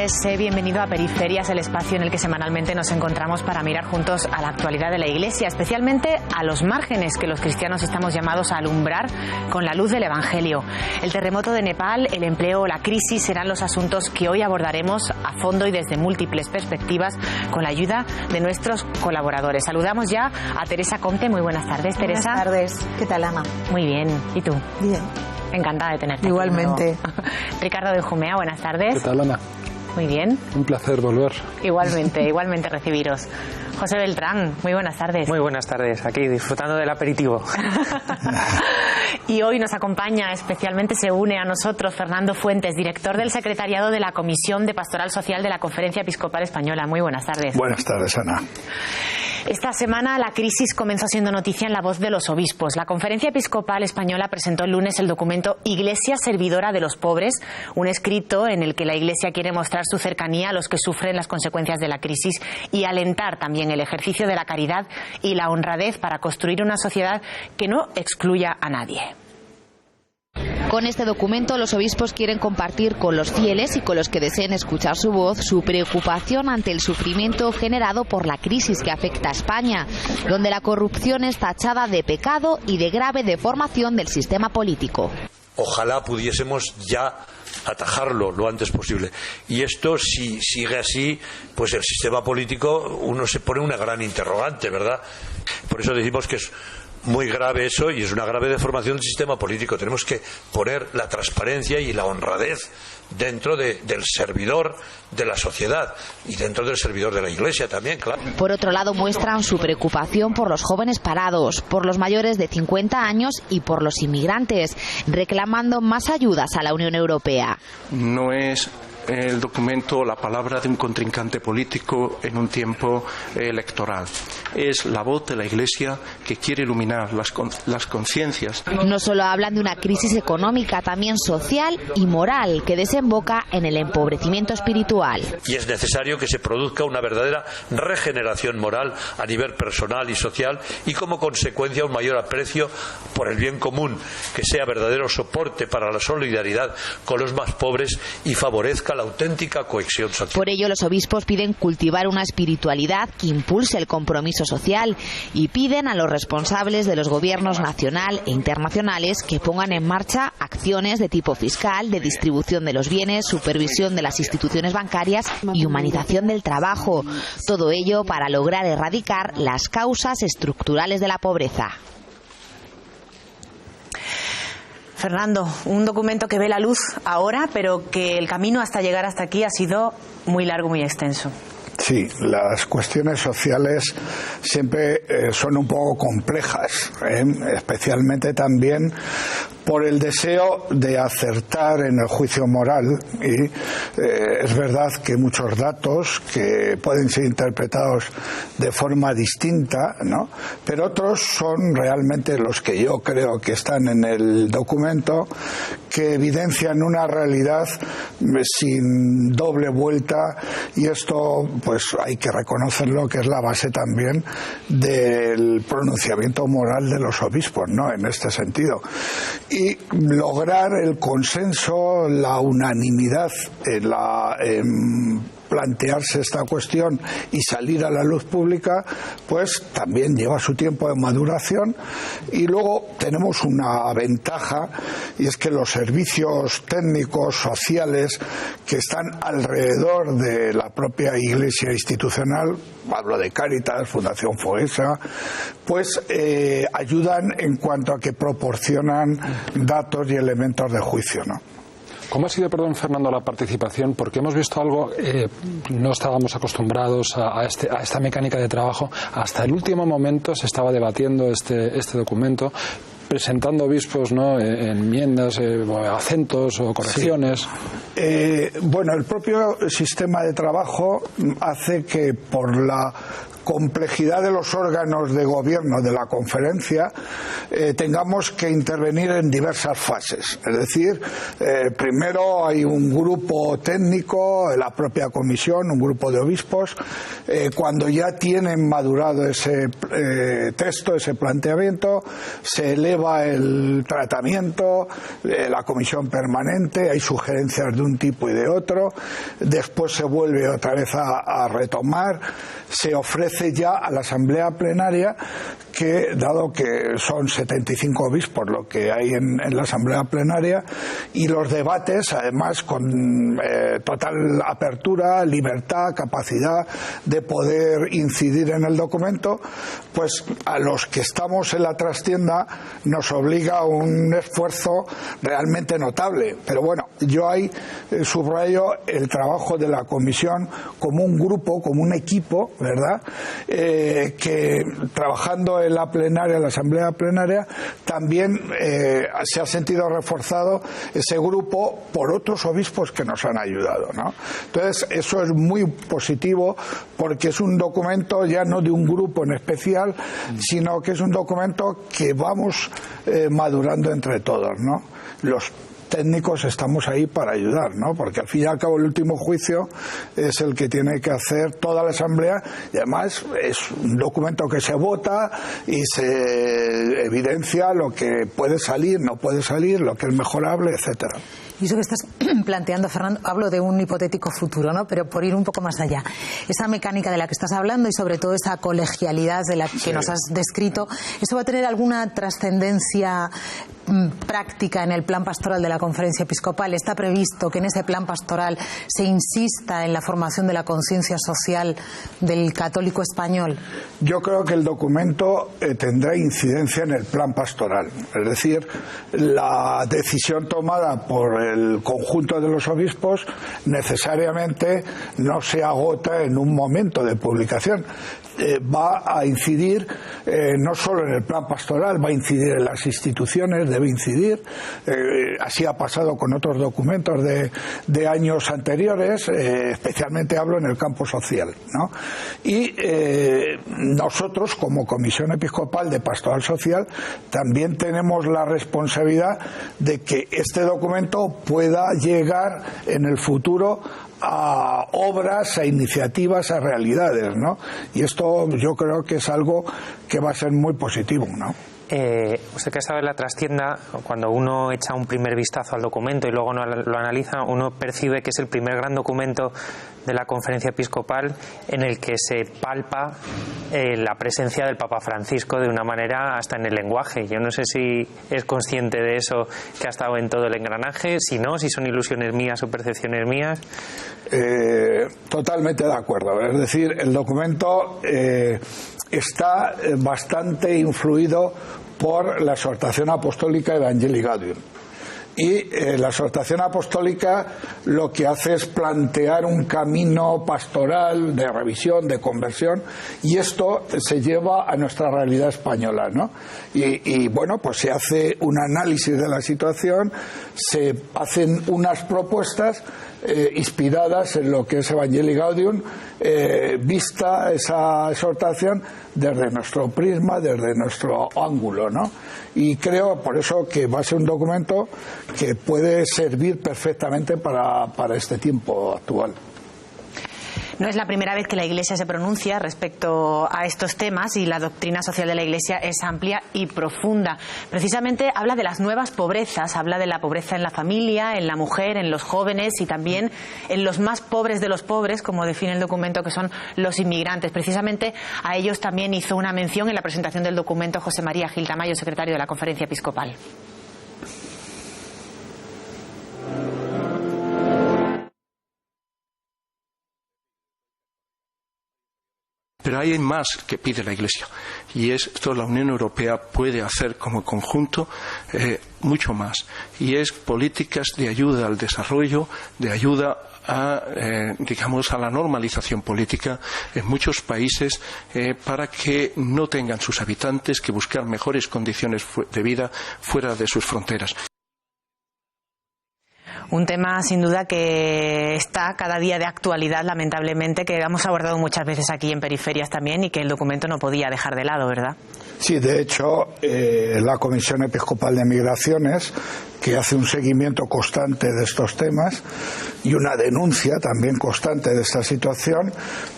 tardes, bienvenido a Periferias, el espacio en el que semanalmente nos encontramos para mirar juntos a la actualidad de la Iglesia, especialmente a los márgenes que los cristianos estamos llamados a alumbrar con la luz del Evangelio. El terremoto de Nepal, el empleo o la crisis serán los asuntos que hoy abordaremos a fondo y desde múltiples perspectivas con la ayuda de nuestros colaboradores. Saludamos ya a Teresa Comte. Muy buenas tardes, Teresa. Buenas tardes. ¿Qué tal, Ana? Muy bien. ¿Y tú? Bien. Encantada de tenerte. Igualmente. Ricardo de Jumea, buenas tardes. ¿Qué tal, Ana? Muy bien. Un placer volver. Igualmente recibiros. José Beltrán, muy buenas tardes. Muy buenas tardes, aquí disfrutando del aperitivo. Y hoy nos acompaña, especialmente se une a nosotros, Fernando Fuentes, director del secretariado de la Comisión de Pastoral Social de la Conferencia Episcopal Española. Muy buenas tardes. Buenas tardes, Ana. Esta semana la crisis comenzó siendo noticia en la voz de los obispos. La Conferencia Episcopal Española presentó el lunes el documento Iglesia Servidora de los Pobres, un escrito en el que la Iglesia quiere mostrar su cercanía a los que sufren las consecuencias de la crisis y alentar también el ejercicio de la caridad y la honradez para construir una sociedad que no excluya a nadie. Con este documento, los obispos quieren compartir con los fieles y con los que deseen escuchar su voz su preocupación ante el sufrimiento generado por la crisis que afecta a España, donde la corrupción es tachada de pecado y de grave deformación del sistema político. Ojalá pudiésemos ya atajarlo lo antes posible. Y esto, si sigue así, pues el sistema político, uno se pone una gran interrogante, ¿verdad? Por eso decimos que es muy grave eso y es una grave deformación del sistema político. Tenemos que poner la transparencia y la honradez dentro del servidor de la sociedad y dentro del servidor de la Iglesia también, claro. Por otro lado, muestran su preocupación por los jóvenes parados, por los mayores de 50 años y por los inmigrantes, reclamando más ayudas a la Unión Europea. No es el documento la palabra de un contrincante político en un tiempo electoral. Es la voz de la Iglesia que quiere iluminar las conciencias. No solo hablan de una crisis económica, también social y moral que desemboca en el empobrecimiento espiritual. Y es necesario que se produzca una verdadera regeneración moral a nivel personal y social y como consecuencia un mayor aprecio por el bien común, que sea verdadero soporte para la solidaridad con los más pobres y favorezca la auténtica cohesión social. Por ello, los obispos piden cultivar una espiritualidad que impulse el compromiso social y piden a los responsables de los gobiernos nacional e internacionales que pongan en marcha acciones de tipo fiscal, de distribución de los bienes, supervisión de las instituciones bancarias y humanización del trabajo. Todo ello para lograr erradicar las causas estructurales de la pobreza. Fernando, un documento que ve la luz ahora, pero que el camino hasta llegar hasta aquí ha sido muy largo, muy extenso. Sí, las cuestiones sociales siempre son un poco complejas, especialmente también por el deseo de acertar en el juicio moral y es verdad que muchos datos que pueden ser interpretados de forma distinta, ¿no? Pero otros son realmente los que yo creo que están en el documento, que evidencian una realidad sin doble vuelta, y esto pues hay que reconocerlo, que es la base también del pronunciamiento moral de los obispos, ¿no? En este sentido. Y lograr el consenso, la unanimidad en plantearse esta cuestión y salir a la luz pública, pues también lleva su tiempo de maduración. Y luego tenemos una ventaja, y es que los servicios técnicos, sociales, que están alrededor de la propia Iglesia institucional, hablo de Cáritas, Fundación Foesa, pues ayudan en cuanto a que proporcionan datos y elementos de juicio, ¿no? ¿Cómo ha sido, Fernando, la participación? Porque hemos visto algo, no estábamos acostumbrados a esta mecánica de trabajo. Hasta el último momento se estaba debatiendo este documento, presentando obispos, ¿no?, enmiendas, acentos o correcciones. Sí. Bueno, el propio sistema de trabajo hace que por la complejidad de los órganos de gobierno de la conferencia tengamos que intervenir en diversas fases. Es decir, primero hay un grupo técnico, la propia comisión, un grupo de obispos. Cuando ya tienen madurado ese texto, ese planteamiento, se eleva el tratamiento, la comisión permanente, hay sugerencias de un tipo y de otro, después se vuelve otra vez a retomar, se ofrece ya a la asamblea plenaria, que dado que son 75 obispos lo que hay en la asamblea plenaria, y los debates además con total apertura, libertad, capacidad de poder incidir en el documento, pues a los que estamos en la trastienda nos obliga a un esfuerzo realmente notable. Pero bueno, yo ahí subrayo el trabajo de la comisión como un grupo, como un equipo, ¿verdad? Que trabajando en la plenaria, en la asamblea plenaria, también se ha sentido reforzado ese grupo por otros obispos que nos han ayudado, ¿no? Entonces, eso es muy positivo, porque es un documento ya no de un grupo en especial, sino que es un documento que vamos madurando entre todos, ¿no? Los técnicos estamos ahí para ayudar, ¿no? Porque al fin y al cabo el último juicio es el que tiene que hacer toda la asamblea, y además es un documento que se vota y se evidencia lo que puede salir, no puede salir, lo que es mejorable, etcétera. Y eso que estás planteando, Fernando, hablo de un hipotético futuro, ¿no? Pero por ir un poco más allá. Esa mecánica de la que estás hablando y sobre todo esa colegialidad de la que nos has descrito, ¿eso va a tener alguna trascendencia práctica en el plan pastoral de la Conferencia Episcopal? ¿Está previsto que en ese plan pastoral se insista en la formación de la conciencia social del católico español? Yo creo que el documento tendrá incidencia en el plan pastoral. Es decir, la decisión tomada por el conjunto de los obispos necesariamente no se agota en un momento de publicación. Va a incidir no solo en el plan pastoral, va a incidir en las instituciones, debe incidir. Así ha pasado con otros documentos de años anteriores, especialmente hablo en el campo social, ¿no? Y nosotros, como Comisión Episcopal de Pastoral Social, también tenemos la responsabilidad de que este documento pueda llegar en el futuro a obras, a iniciativas, a realidades, ¿no? Y esto yo creo que es algo que va a ser muy positivo, ¿no? Usted que sabe, la trastienda, cuando uno echa un primer vistazo al documento y luego lo analiza, uno percibe que es el primer gran documento de la Conferencia Episcopal en el que se palpa la presencia del Papa Francisco de una manera hasta en el lenguaje. Yo no sé si es consciente de eso, que ha estado en todo el engranaje, si no, si son ilusiones mías o percepciones mías. Totalmente de acuerdo. Es decir, el documento está bastante influido por la exhortación apostólica Evangelii Gaudium. Y la exhortación apostólica lo que hace es plantear un camino pastoral de revisión, de conversión, y esto se lleva a nuestra realidad española, ¿no? Y bueno, pues se hace un análisis de la situación, se hacen unas propuestas inspiradas en lo que es Evangelii Gaudium, vista esa exhortación desde nuestro prisma, desde nuestro ángulo, ¿no? Y creo por eso que va a ser un documento que puede servir perfectamente para este tiempo actual. No es la primera vez que la Iglesia se pronuncia respecto a estos temas, y la doctrina social de la Iglesia es amplia y profunda. Precisamente habla de las nuevas pobrezas, habla de la pobreza en la familia, en la mujer, en los jóvenes y también en los más pobres de los pobres, como define el documento, que son los inmigrantes. Precisamente a ellos también hizo una mención en la presentación del documento José María Gil Tamayo, secretario de la Conferencia Episcopal. Pero hay más que pide la Iglesia, y esto la Unión Europea puede hacer como conjunto mucho más, y es políticas de ayuda al desarrollo, de ayuda a, a la normalización política en muchos países, para que no tengan sus habitantes que buscar mejores condiciones de vida fuera de sus fronteras. Un tema sin duda que está cada día de actualidad, lamentablemente, que hemos abordado muchas veces aquí en Periferias también y que el documento no podía dejar de lado, ¿verdad? Sí, de hecho, la Comisión Episcopal de Migraciones, que hace un seguimiento constante de estos temas y una denuncia también constante de esta situación,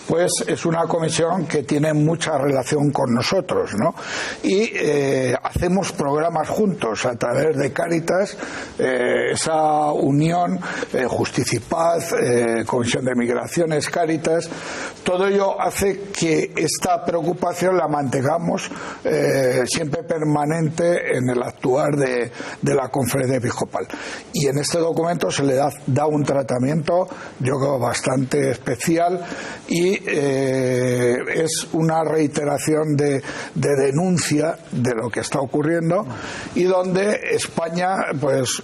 pues es una comisión que tiene mucha relación con nosotros, ¿no? Y hacemos programas juntos a través de Cáritas, esa unión, Justicia y Paz, Comisión de Migraciones, Cáritas, todo ello hace que esta preocupación la mantengamos siempre permanente en el actuar de la Conferencia Episcopal. Y en este documento se le da un tratamiento, yo creo, bastante especial y es una reiteración de denuncia de lo que está ocurriendo y donde España pues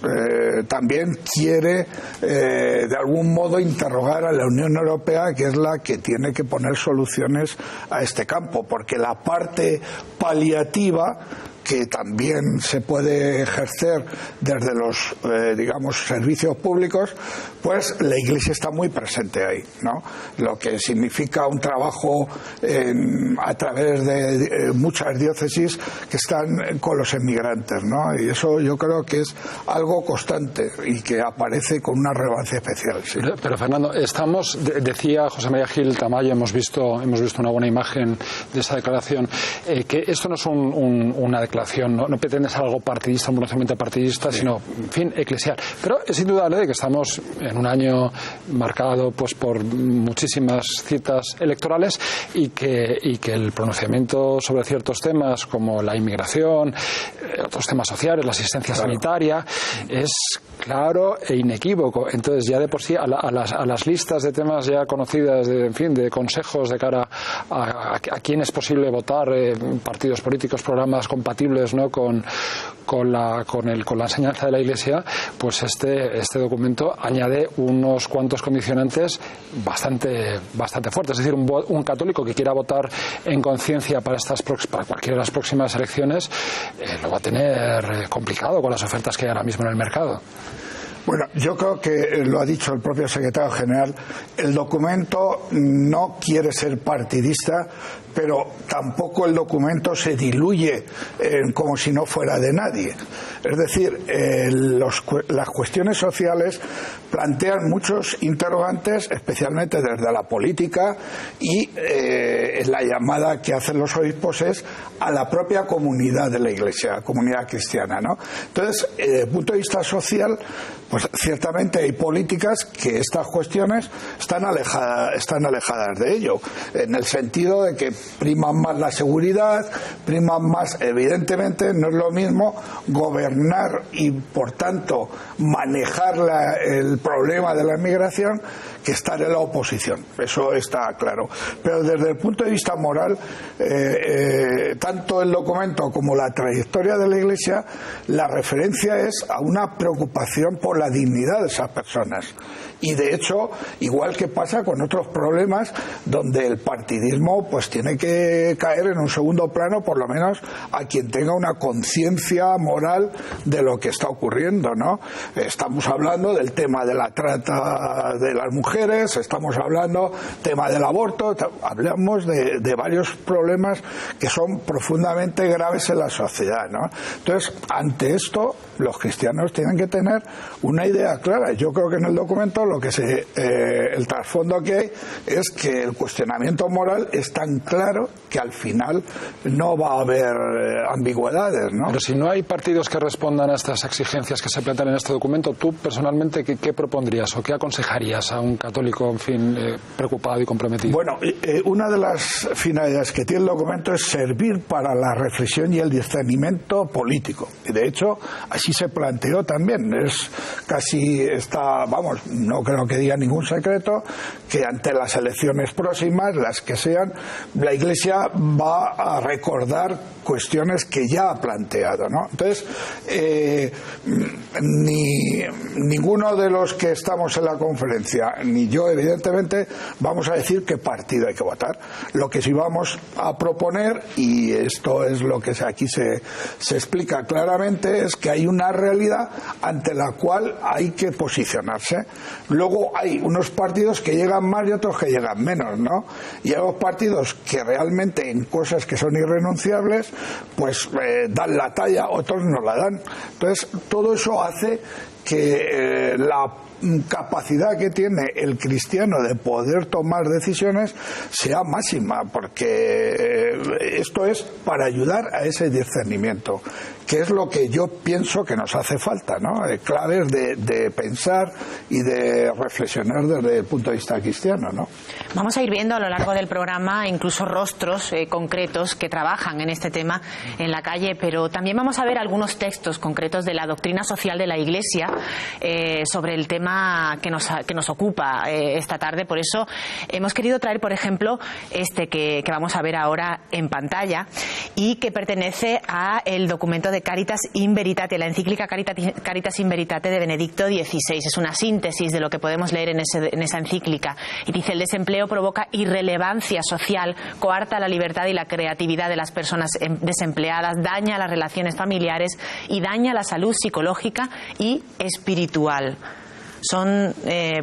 también quiere de algún modo interrogar a la Unión Europea, que es la que tiene que poner soluciones a este campo, porque la parte paliativa que también se puede ejercer desde los, digamos, servicios públicos, pues la Iglesia está muy presente ahí, ¿no? Lo que significa un trabajo a través de muchas diócesis que están con los emigrantes, ¿no? Y eso yo creo que es algo constante y que aparece con una relevancia especial. ¿Sí? Pero Fernando, decía José María Gil Tamayo, hemos visto una buena imagen de esa declaración, que esto no es una declaración, no pretende ser algo partidista, un pronunciamiento partidista, sí, sino, en fin, eclesial. Pero es indudable de que estamos en un año marcado pues por muchísimas citas electorales y que el pronunciamiento sobre ciertos temas como la inmigración, otros temas sociales, la asistencia sanitaria, es claro e inequívoco. Entonces, ya de por sí, a las listas de temas ya conocidas, de consejos de cara a quién es posible votar, partidos políticos, programas compatibles, ¿no?, con la enseñanza de la Iglesia, pues este documento añade unos cuantos condicionantes bastante fuertes. Es decir, un católico que quiera votar en conciencia para cualquiera de las próximas elecciones lo va a tener complicado con las ofertas que hay ahora mismo en el mercado. Bueno, yo creo que lo ha dicho el propio secretario general, el documento no quiere ser partidista, pero tampoco el documento se diluye como si no fuera de nadie. Es decir, las cuestiones sociales plantean muchos interrogantes, especialmente desde la política, y la llamada que hacen los obispos es a la propia comunidad de la Iglesia, comunidad cristiana, ¿no? Entonces, desde el punto de vista social, pues ciertamente hay políticas que estas cuestiones están alejadas de ello, en el sentido de que priman más la seguridad, priman más, evidentemente no es lo mismo gobernar y por tanto manejar el problema de la inmigración que estar en la oposición, eso está claro. Pero desde el punto de vista moral, tanto el documento como la trayectoria de la Iglesia, la referencia es a una preocupación por la dignidad de esas personas. Y de hecho, igual que pasa con otros problemas donde el partidismo pues tiene que caer en un segundo plano, por lo menos a quien tenga una conciencia moral de lo que está ocurriendo, ¿no? Estamos hablando del tema de la trata de las mujeres, estamos hablando tema del aborto, hablamos de varios problemas que son profundamente graves en la sociedad, ¿no? Entonces, ante esto, los cristianos tienen que tener una idea clara. Yo creo que en el documento el trasfondo que hay es que el cuestionamiento moral es tan claro que al final no va a haber ambigüedades, ¿no? Pero si no hay partidos que respondan a estas exigencias que se plantean en este documento, tú personalmente ¿qué propondrías o qué aconsejarías a un católico, en fin, preocupado y comprometido? Bueno, una de las finalidades que tiene el documento es servir para la reflexión y el discernimiento político. Y de hecho, así se planteó también. No creo que diga ningún secreto que ante las elecciones próximas, las que sean, la Iglesia va a recordar cuestiones que ya ha planteado, ¿no? Entonces, ninguno de los que estamos en la conferencia, ni yo evidentemente vamos a decir qué partido hay que votar. Lo que sí vamos a proponer, y esto es lo que aquí se explica claramente, es que hay una realidad ante la cual hay que posicionarse. Luego hay unos partidos que llegan más y otros que llegan menos, ¿no? Y hay los partidos que realmente en cosas que son irrenunciables pues dan la talla, otros no la dan. Entonces todo eso hace que la capacidad que tiene el cristiano de poder tomar decisiones sea máxima, porque esto es para ayudar a ese discernimiento, que es lo que yo pienso que nos hace falta, ¿no? Claves de pensar y de reflexionar desde el punto de vista cristiano, ¿no? Vamos a ir viendo a lo largo del programa incluso rostros concretos que trabajan en este tema en la calle, pero también vamos a ver algunos textos concretos de la doctrina social de la Iglesia sobre el tema que nos ocupa esta tarde. Por eso hemos querido traer, por ejemplo, este que vamos a ver ahora en pantalla y que pertenece a el documento de Caritas in Veritate, la encíclica Caritas in Veritate de Benedicto XVI. Es una síntesis de lo que podemos leer en esa encíclica. Y dice: el desempleo provoca irrelevancia social, coarta la libertad y la creatividad de las personas desempleadas, daña las relaciones familiares y daña la salud psicológica y espiritual. Son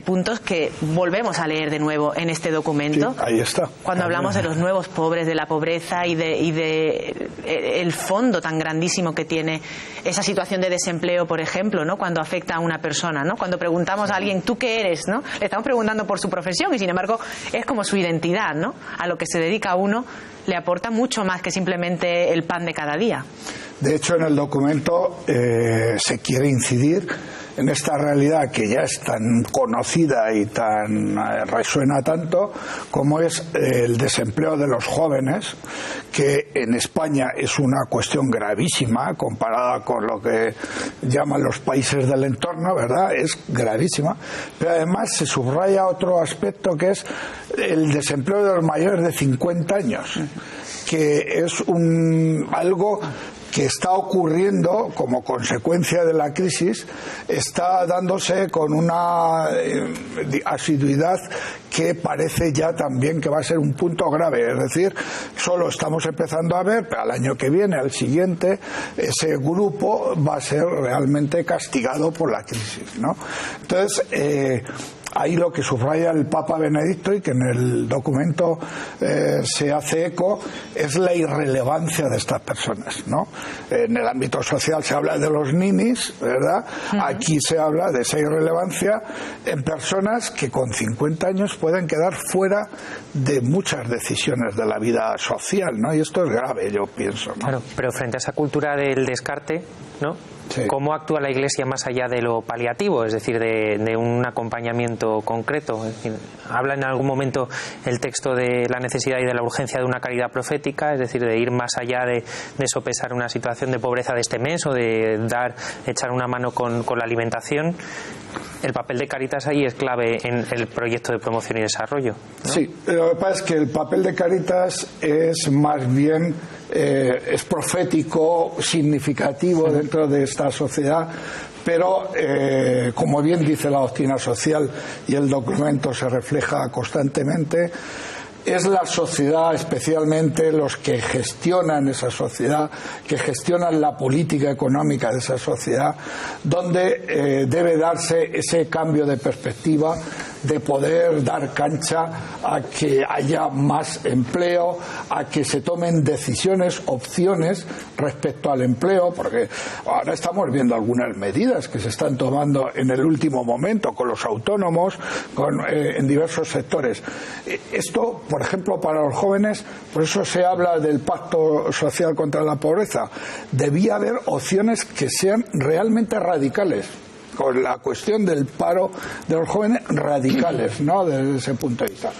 puntos que volvemos a leer de nuevo en este documento. Sí, ahí está. Cuando hablamos de los nuevos pobres, de la pobreza y de el fondo tan grandísimo que tiene esa situación de desempleo, por ejemplo, ¿no? Cuando afecta a una persona, ¿no? Cuando preguntamos a alguien, ¿tú qué eres?, ¿no? Le estamos preguntando por su profesión y, sin embargo, es como su identidad, ¿no? A lo que se dedica uno le aporta mucho más que simplemente el pan de cada día. De hecho, en el documento se quiere incidir en esta realidad que ya es tan conocida y tan resuena tanto como es el desempleo de los jóvenes, que en España es una cuestión gravísima comparada con lo que llaman los países del entorno, ¿verdad? Es gravísima, pero además se subraya otro aspecto, que es el desempleo de los mayores de 50 años, que es algo que está ocurriendo como consecuencia de la crisis, está dándose con una asiduidad que parece ya también que va a ser un punto grave. Es decir, solo estamos empezando a ver, pero al año que viene, al siguiente, ese grupo va a ser realmente castigado por la crisis, ¿no? Entonces, ahí lo que subraya el Papa Benedicto, y que en el documento se hace eco, es la irrelevancia de estas personas, ¿no? En el ámbito social se habla de los ninis, ¿verdad? Aquí se habla de esa irrelevancia en personas que con 50 años pueden quedar fuera de muchas decisiones de la vida social, ¿no? Y esto es grave, yo pienso, ¿no? Claro, pero frente a esa cultura del descarte, ¿no? Sí. ¿Cómo actúa la Iglesia más allá de lo paliativo, es decir, de un acompañamiento concreto? Es decir, habla en algún momento el texto de la necesidad y de la urgencia de una caridad profética, es decir, de ir más allá de sopesar una situación de pobreza de este mes o de echar una mano con la alimentación. El papel de Caritas ahí es clave en el proyecto de promoción y desarrollo, ¿no? Sí, lo que pasa es que el papel de Caritas es más bien es profético, significativo dentro de esta sociedad, pero como bien dice la doctrina social y el documento se refleja constantemente, es la sociedad, especialmente los que gestionan esa sociedad, que gestionan la política económica de esa sociedad, donde debe darse ese cambio de perspectiva, de poder dar cancha a que haya más empleo, a que se tomen decisiones, opciones respecto al empleo, porque ahora estamos viendo algunas medidas que se están tomando en el último momento con los autónomos, en diversos sectores. Esto, por ejemplo, para los jóvenes, por eso se habla del Pacto Social contra la Pobreza. Debía haber opciones que sean realmente radicales, con la cuestión del paro de los jóvenes, radicales, ¿no?, desde ese punto de vista.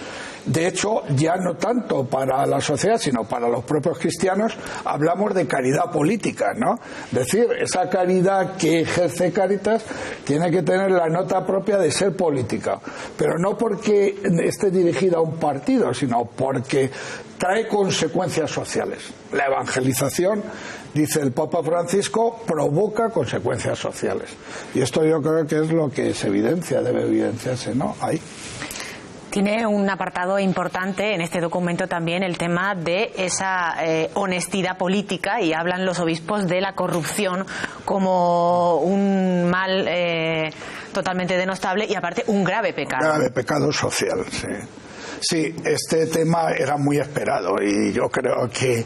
De hecho, ya no tanto para la sociedad, sino para los propios cristianos, hablamos de caridad política, ¿no? Es decir, esa caridad que ejerce Cáritas tiene que tener la nota propia de ser política, pero no porque esté dirigida a un partido, sino porque trae consecuencias sociales. La evangelización, dice el Papa Francisco, provoca consecuencias sociales. Y esto yo creo que es lo que se evidencia, debe evidenciarse, ¿no? Ahí. Tiene un apartado importante en este documento también el tema de esa honestidad política, y hablan los obispos de la corrupción como un mal totalmente denostable y aparte un grave pecado. Grave pecado social, sí. Sí, este tema era muy esperado y yo creo que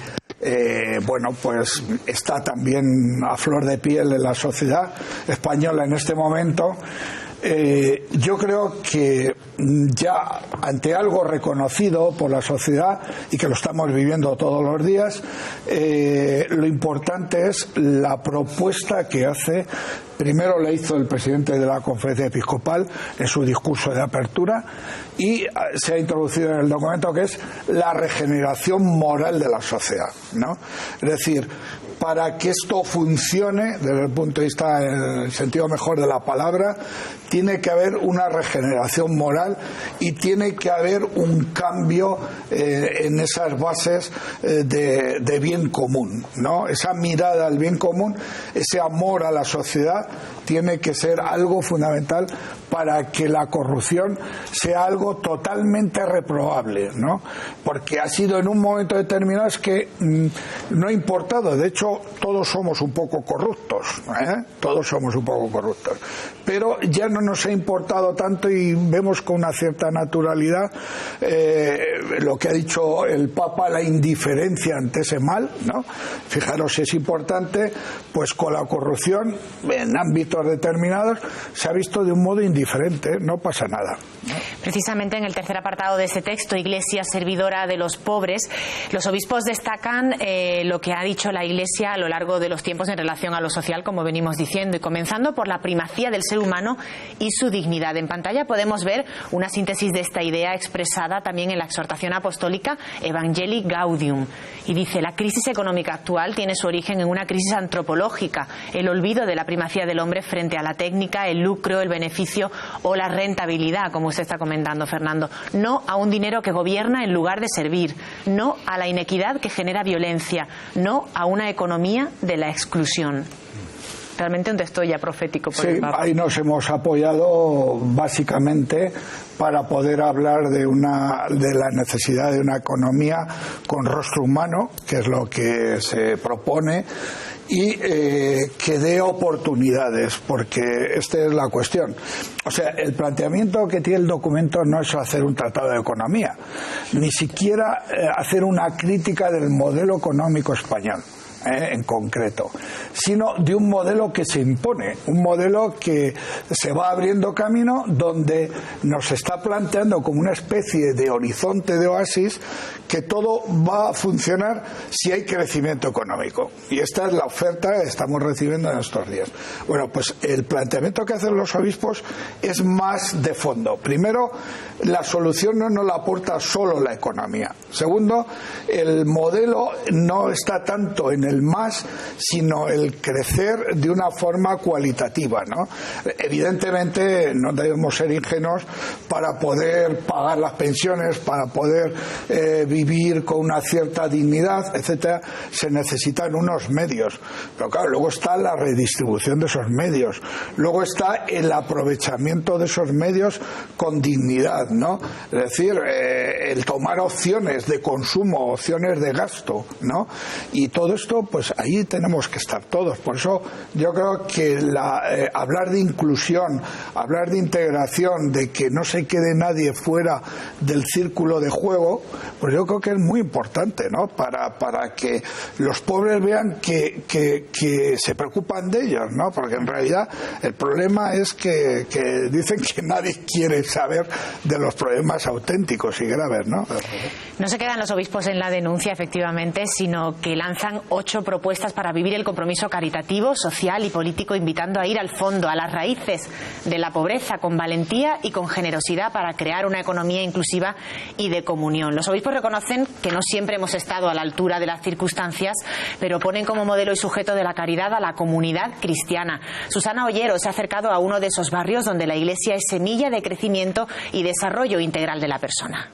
bueno, pues está también a flor de piel en la sociedad española en este momento. Yo creo que ya ante algo reconocido por la sociedad y que lo estamos viviendo todos los días, lo importante es la propuesta que hace. Primero la hizo el presidente de la Conferencia Episcopal en su discurso de apertura y se ha introducido en el documento, que es la regeneración moral de la sociedad, ¿no? Es decir, para que esto funcione desde el punto de vista, en el sentido mejor de la palabra, tiene que haber una regeneración moral y tiene que haber un cambio en esas bases de bien común, ¿no? Esa mirada al bien común, ese amor a la sociedad, tiene que ser algo fundamental para que la corrupción sea algo totalmente reprobable, ¿no? Porque ha sido en un momento determinado, es que no ha importado. De hecho, todos somos un poco corruptos, todos somos un poco corruptos, pero ya no nos ha importado tanto y vemos con una cierta naturalidad lo que ha dicho el Papa, la indiferencia ante ese mal, ¿no? Fijaros si es importante, pues con la corrupción en ámbitos determinados se ha visto de un modo indiferente, no pasa nada. Precisamente en el tercer apartado de este texto, Iglesia servidora de los pobres, los obispos destacan lo que ha dicho la Iglesia a lo largo de los tiempos en relación a lo social, como venimos diciendo, y comenzando por la primacía del ser humano y su dignidad. En pantalla podemos ver una síntesis de esta idea expresada también en la exhortación apostólica Evangelii Gaudium, y dice: la crisis económica actual tiene su origen en una crisis antropológica, el olvido de la primacía del hombre frente a la técnica, el lucro, el beneficio o la rentabilidad, como usted está comentando, Fernando. No a un dinero que gobierna en lugar de servir, no a la inequidad que genera violencia, no a una economía de la exclusión. Realmente un texto ya profético por el Papa. Ahí nos hemos apoyado básicamente para poder hablar de la necesidad de una economía con rostro humano, que es lo que se propone, y que dé oportunidades, porque esta es la cuestión. O sea, el planteamiento que tiene el documento no es hacer un tratado de economía, ni siquiera hacer una crítica del modelo económico español en concreto, sino de un modelo que se impone, un modelo que se va abriendo camino, donde nos está planteando como una especie de horizonte de oasis, que todo va a funcionar si hay crecimiento económico. Y esta es la oferta que estamos recibiendo en estos días. Bueno, pues el planteamiento que hacen los obispos es más de fondo. Primero, la solución no nos la aporta solo la economía. Segundo, el modelo no está tanto en el más, sino el crecer de una forma cualitativa, ¿no? Evidentemente no debemos ser ingenuos. Para poder pagar las pensiones, para poder vivir con una cierta dignidad, etcétera, se necesitan unos medios. Pero claro, luego está la redistribución de esos medios, luego está el aprovechamiento de esos medios con dignidad, ¿no? Es decir, el tomar opciones de consumo, opciones de gasto, ¿no? Y todo esto, pues ahí tenemos que estar todos. Por eso yo creo que hablar de inclusión, hablar de integración, de que no se quede nadie fuera del círculo de juego, pues yo creo que es muy importante, ¿no? Para que los pobres vean que se preocupan de ellos, ¿no? Porque en realidad el problema es que dicen que nadie quiere saber de los problemas auténticos y graves, ¿no? No se quedan los obispos en la denuncia, efectivamente, sino que lanzan 8 8 propuestas para vivir el compromiso caritativo, social y político, invitando a ir al fondo, a las raíces de la pobreza, con valentía y con generosidad para crear una economía inclusiva y de comunión. Los obispos reconocen que no siempre hemos estado a la altura de las circunstancias, pero ponen como modelo y sujeto de la caridad a la comunidad cristiana. Susana Ollero se ha acercado a uno de esos barrios donde la Iglesia es semilla de crecimiento y desarrollo integral de la persona.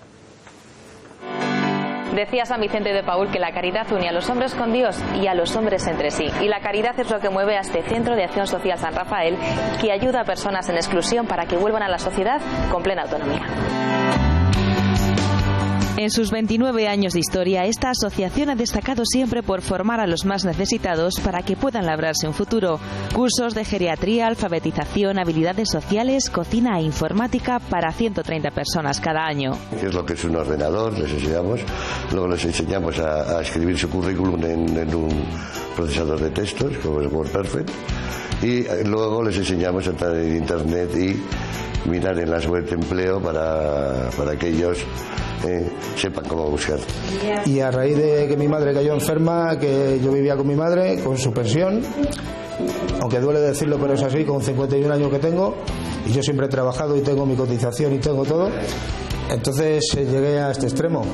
Decía San Vicente de Paúl que la caridad une a los hombres con Dios y a los hombres entre sí. Y la caridad es lo que mueve a este Centro de Acción Social San Rafael, que ayuda a personas en exclusión para que vuelvan a la sociedad con plena autonomía. En sus 29 años de historia, esta asociación ha destacado siempre por formar a los más necesitados para que puedan labrarse un futuro. Cursos de geriatría, alfabetización, habilidades sociales, cocina e informática para 130 personas cada año. ¿Qué es lo que es un ordenador? Les enseñamos. Luego les enseñamos a escribir su currículum en un procesador de textos, como es WordPerfect. Y luego les enseñamos a entrar en Internet y mirar en las web de empleo para que ellos sepan cómo buscar. Y a raíz de que mi madre cayó enferma, que yo vivía con mi madre, con su pensión, aunque duele decirlo, pero es así, con 51 años que tengo, y yo siempre he trabajado y tengo mi cotización y tengo todo. Entonces llegué a este extremo.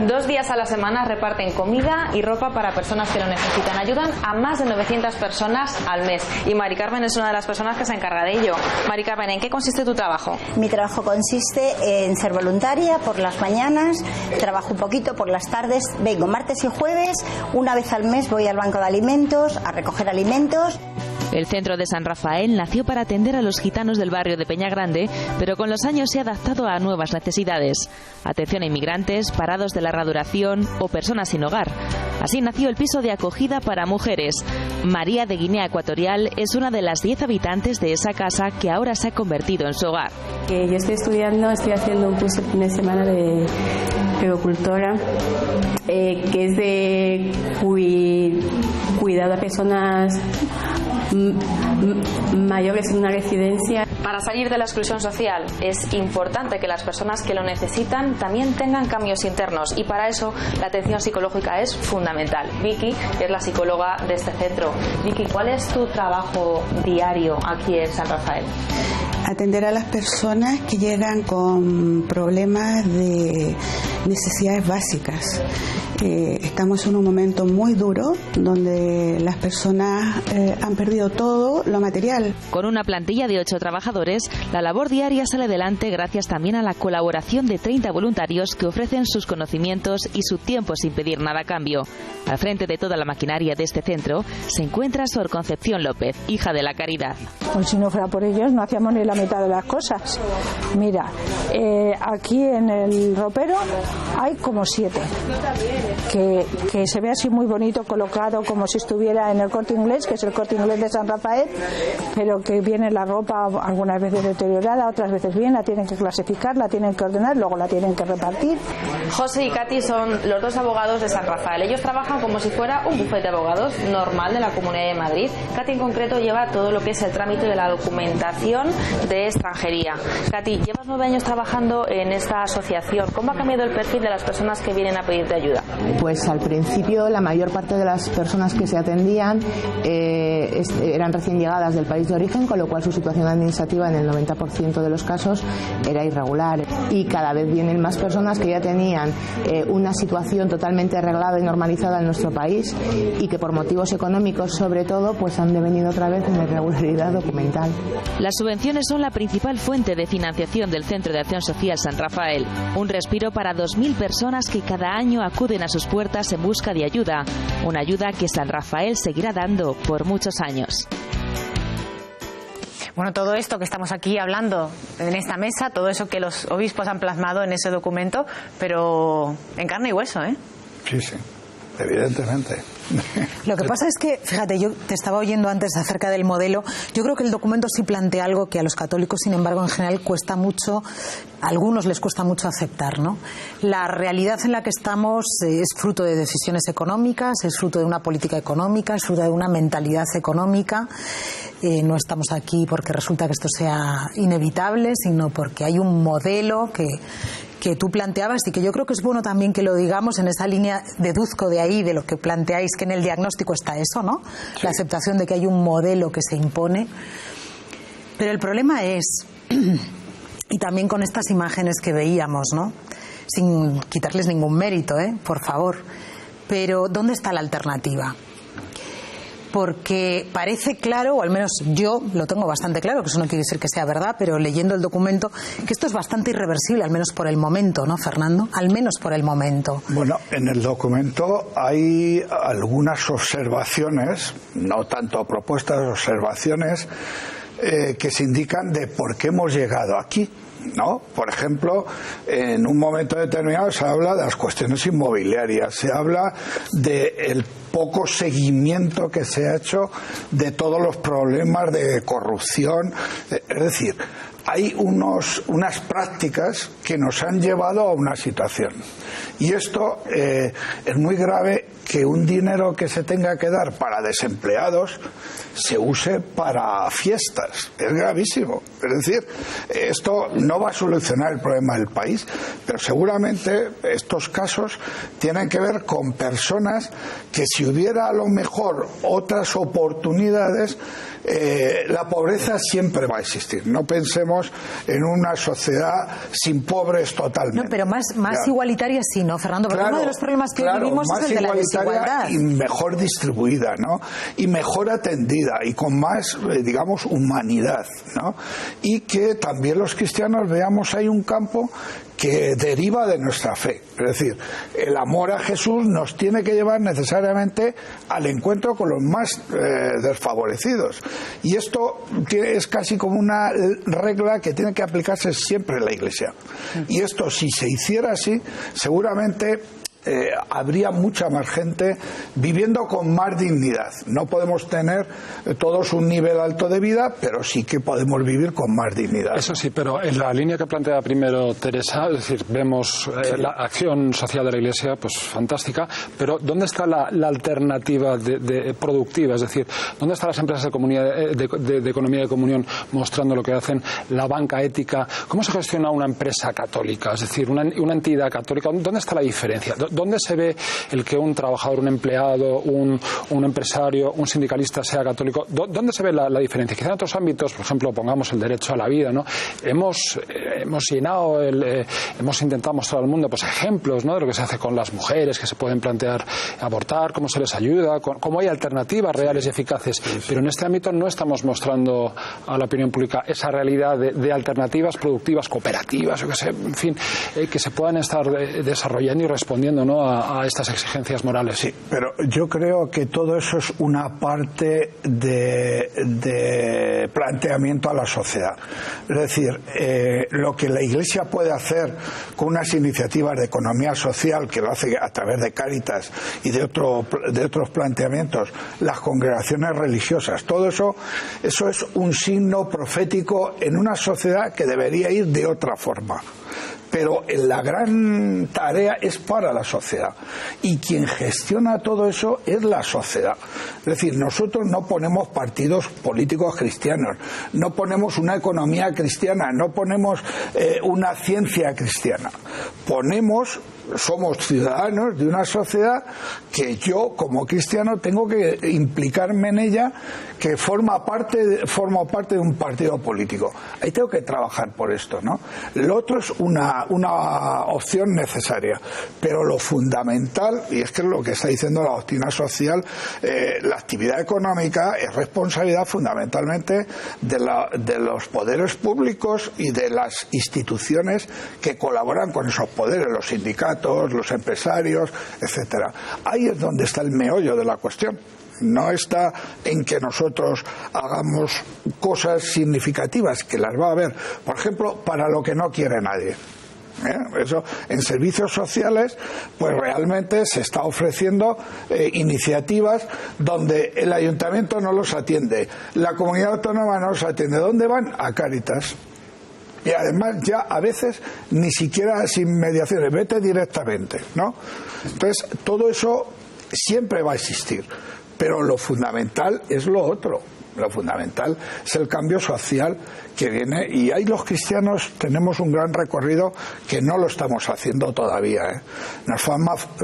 2 días a la semana reparten comida y ropa para personas que lo necesitan. Ayudan a más de 900 personas al mes. Y Mari Carmen es una de las personas que se encarga de ello. Mari Carmen, ¿en qué consiste tu trabajo? Mi trabajo consiste en ser voluntaria por las mañanas, trabajo un poquito por las tardes, vengo martes y jueves, una vez al mes voy al banco de alimentos a recoger alimentos. El Centro de San Rafael nació para atender a los gitanos del barrio de Peñagrande, pero con los años se ha adaptado a nuevas necesidades. Atención a inmigrantes, parados de larga duración o personas sin hogar. Así nació el piso de acogida para mujeres. María de Guinea Ecuatorial es una de las 10 habitantes de esa casa que ahora se ha convertido en su hogar. Yo estoy estudiando, estoy haciendo un curso el fin de semana de puericultora, que es de cuidado a personas mayores en una residencia. Para salir de la exclusión social es importante que las personas que lo necesitan también tengan cambios internos, y para eso la atención psicológica es fundamental. Vicky es la psicóloga de este centro. Vicky, ¿cuál es tu trabajo diario aquí en San Rafael? Atender a las personas que llegan con problemas de necesidades básicas. Estamos en un momento muy duro donde las personas han perdido todo lo material. Con una plantilla de 8 trabajadores, la labor diaria sale adelante gracias también a la colaboración de 30 voluntarios que ofrecen sus conocimientos y su tiempo sin pedir nada a cambio. Al frente de toda la maquinaria de este centro se encuentra Sor Concepción López, hija de la Caridad. Pues si no fuera por ellos no hacíamos ni la mitad de las cosas. Mira, aquí en el ropero hay como 7. Que se ve así muy bonito colocado, como si estuviera en el Corte Inglés, que es el Corte Inglés de San Rafael, pero que viene la ropa algunas veces deteriorada, otras veces bien, la tienen que clasificar, la tienen que ordenar, luego la tienen que repartir. José y Katy son los 2 abogados de San Rafael. Ellos trabajan como si fuera un bufete de abogados normal de la Comunidad de Madrid. Katy en concreto lleva todo lo que es el trámite de la documentación de extranjería. Katy, llevas 9 años trabajando en esta asociación. ¿Cómo ha cambiado el perfil de las personas que vienen a pedirte ayuda? Pues al principio la mayor parte de las personas que se atendían eran recién llegadas del país de origen, con lo cual su situación administrativa en el 90% de los casos era irregular. Y cada vez vienen más personas que ya tenían una situación totalmente arreglada y normalizada en nuestro país y que por motivos económicos sobre todo pues han devenido otra vez en irregularidad documental. Las subvenciones son la principal fuente de financiación del Centro de Acción Social San Rafael. Un respiro para 2.000 personas que cada año acuden a sus puertas en busca de ayuda. Una ayuda que San Rafael seguirá dando por muchos años. Bueno, todo esto que estamos aquí hablando en esta mesa, todo eso que los obispos han plasmado en ese documento, pero en carne y hueso, ¿eh? Sí, sí, evidentemente. Lo que pasa es que, fíjate, yo te estaba oyendo antes acerca del modelo. Yo creo que el documento sí plantea algo que a los católicos, sin embargo, en general cuesta mucho, a algunos les cuesta mucho aceptar, ¿no? La realidad en la que estamos es fruto de decisiones económicas, es fruto de una política económica, es fruto de una mentalidad económica. No estamos aquí porque resulta que esto sea inevitable, sino porque hay un modelo que que tú planteabas y que yo creo que es bueno también que lo digamos en esa línea, deduzco de ahí, de lo que planteáis, que en el diagnóstico está eso, ¿no? Sí. La aceptación de que hay un modelo que se impone. Pero el problema es, y también con estas imágenes que veíamos, ¿no? Sin quitarles ningún mérito, por favor, pero ¿dónde está la alternativa? Porque parece claro, o al menos yo lo tengo bastante claro, que eso no quiere decir que sea verdad, pero leyendo el documento, que esto es bastante irreversible, al menos por el momento, ¿no, Fernando? Al menos por el momento. Bueno, en el documento hay algunas observaciones, no tanto propuestas, observaciones, que se indican de por qué hemos llegado aquí, ¿no? Por ejemplo, en un momento determinado se habla de las cuestiones inmobiliarias, se habla del poco seguimiento que se ha hecho de todos los problemas de corrupción, es decir, hay unas prácticas que nos han llevado a una situación. Y esto es muy grave, que un dinero que se tenga que dar para desempleados se use para fiestas. Es gravísimo. Es decir, esto no va a solucionar el problema del país, pero seguramente estos casos tienen que ver con personas que, si hubiera a lo mejor otras oportunidades, la pobreza siempre va a existir. No pensemos en una sociedad sin pobres totalmente. No, pero más igualitaria sí, ¿no, Fernando? Porque uno de los problemas que vivimos es el de la desigualdad. Y mejor distribuida, ¿no? Y mejor atendida y con más, digamos, humanidad, ¿no? Y que también los cristianos veamos ahí un campo que deriva de nuestra fe. Es decir, el amor a Jesús nos tiene que llevar necesariamente al encuentro con los más desfavorecidos. Y esto es casi como una regla que tiene que aplicarse siempre en la Iglesia. Y esto, si se hiciera así, seguramente habría mucha más gente viviendo con más dignidad. No podemos tener todos un nivel alto de vida, pero sí que podemos vivir con más dignidad. Eso sí, pero en la línea que plantea primero Teresa, es decir, vemos la acción social de la Iglesia, pues fantástica, pero ¿dónde está la alternativa productiva? Es decir, ¿dónde están las empresas de economía de comunión mostrando lo que hacen? La banca ética. ¿Cómo se gestiona una empresa católica? Es decir, una entidad católica. ¿Dónde está la diferencia? ¿Dónde se ve el que un trabajador, un empleado, un empresario, un sindicalista sea católico? ¿Dónde se ve la diferencia? Quizá en otros ámbitos, por ejemplo, pongamos el derecho a la vida, ¿no? Hemos llenado, hemos intentado mostrar al mundo pues ejemplos, ¿no?, de lo que se hace con las mujeres, que se pueden plantear abortar, cómo se les ayuda, cómo hay alternativas reales y eficaces. Pero en este ámbito no estamos mostrando a la opinión pública esa realidad de alternativas productivas, cooperativas, o que sé, en fin, que se puedan estar desarrollando y respondiendo, ¿no?, a estas exigencias morales. Sí, pero yo creo que todo eso es una parte de planteamiento a la sociedad. Es decir, lo que la Iglesia puede hacer con unas iniciativas de economía social, que lo hace a través de Cáritas y de otros planteamientos, las congregaciones religiosas, todo eso es un signo profético en una sociedad que debería ir de otra forma. Pero la gran tarea es para la sociedad, y quien gestiona todo eso es la sociedad. Es decir, nosotros no ponemos partidos políticos cristianos, no ponemos una economía cristiana, no ponemos una ciencia cristiana, somos ciudadanos de una sociedad que yo, como cristiano, tengo que implicarme en ella, que formo parte de un partido político. Ahí tengo que trabajar por esto, ¿no? Lo otro es una opción necesaria, pero lo fundamental, y es que es lo que está diciendo la doctrina social, la actividad económica es responsabilidad fundamentalmente de los poderes públicos y de las instituciones que colaboran con esos poderes, los sindicatos, los empresarios, etcétera. Ahí es donde está el meollo de la cuestión. No está en que nosotros hagamos cosas significativas, que las va a haber, por ejemplo, para lo que no quiere nadie. Eso, en servicios sociales, pues realmente se está ofreciendo iniciativas donde el ayuntamiento no los atiende, la comunidad autónoma no los atiende. ¿Dónde van? A Cáritas. Y además ya a veces ni siquiera sin mediaciones, vete directamente, ¿no? Entonces todo eso siempre va a existir, pero lo fundamental es lo otro. Lo fundamental es el cambio social que viene, y ahí los cristianos tenemos un gran recorrido que no lo estamos haciendo todavía. Nos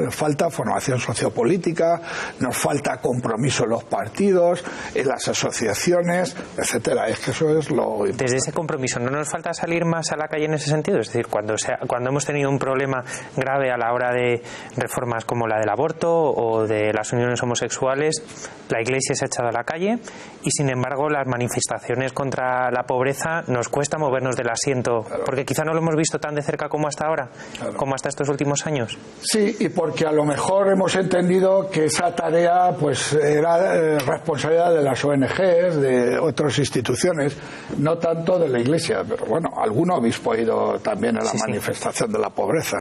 falta formación sociopolítica, nos falta compromiso en los partidos, en las asociaciones, etcétera. Es que eso es lo importante. Desde ese compromiso, ¿no nos falta salir más a la calle en ese sentido? Es decir, cuando hemos tenido un problema grave a la hora de reformas como la del aborto o de las uniones homosexuales, la Iglesia se ha echado a la calle, y sin embargo las manifestaciones contra la pobreza nos cuesta movernos del asiento, porque quizá no lo hemos visto tan de cerca como hasta ahora, como hasta estos últimos años. Sí, y porque a lo mejor hemos entendido que esa tarea pues era responsabilidad de las ONGs, de otras instituciones, no tanto de la Iglesia, pero bueno, algún obispo ha ido también a la manifestación de la pobreza.